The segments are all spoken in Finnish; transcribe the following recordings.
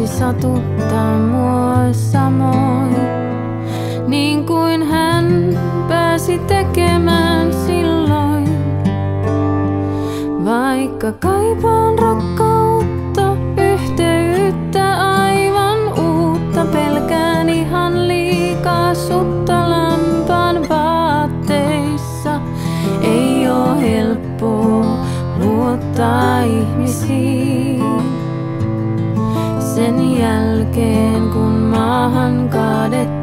voisi satuttaa mua samoin, niin kuin hän pääsi tekemään silloin. Vaikka kaipaan rakkautta, yhteyttä, aivan uutta, pelkään ihan liikaa sutta lampaan vaatteissa. Ei oo helppoa luottaa ihmisiin sen jälkeen, kun maahan kaadettiin.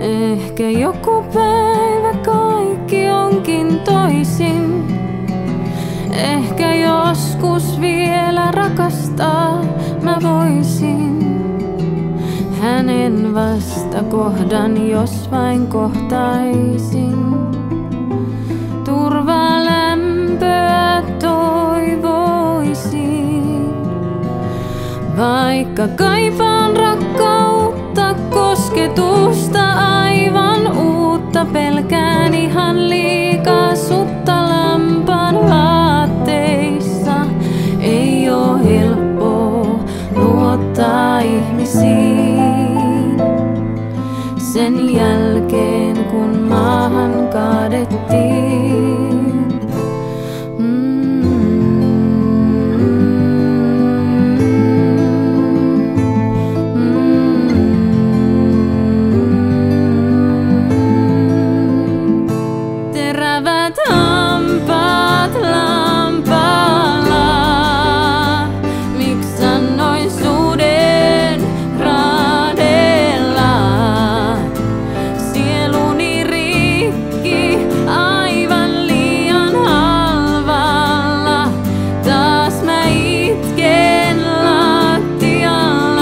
Ehkä joku päivä kaikki onkin toisin. Ehkä joskus vielä rakastaa mä voisin. Hänen vastakohdan, jos vain kohtaisin. Turvaa, lämpöä toivoisin. Vaikka kaipaan rakkautta, kosketusta, aivan uutta, pelkään ihan liikaa sutta lampaan vaatteissa. Ei oo helppoa luottaa ihmisiin sen jälkeen, kun maahan kaadettiin. Terävät hampaat lampaalla, miks sanoin suden raadella? Sieluni rikki, aivan liian halvalla. Taas mä itken lattialla,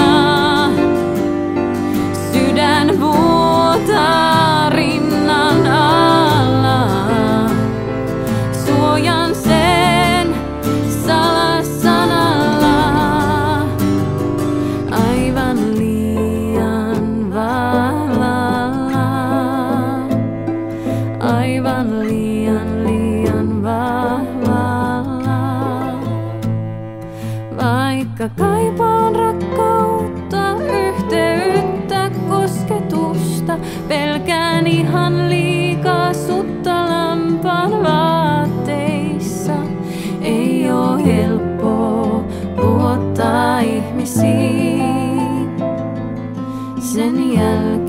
sydän vuotaa rinnan alla. Suojan sen salasanalla, aivan liian vahvalla, aivan liian vahvalla. Vaikka kaipaan rakkautta, yhteyttä, kosketusta, pelkään ihan liikaa sutta lampaan vaatteissa. Ei oo helppoa luottaa ihmisiin sen jälkeen,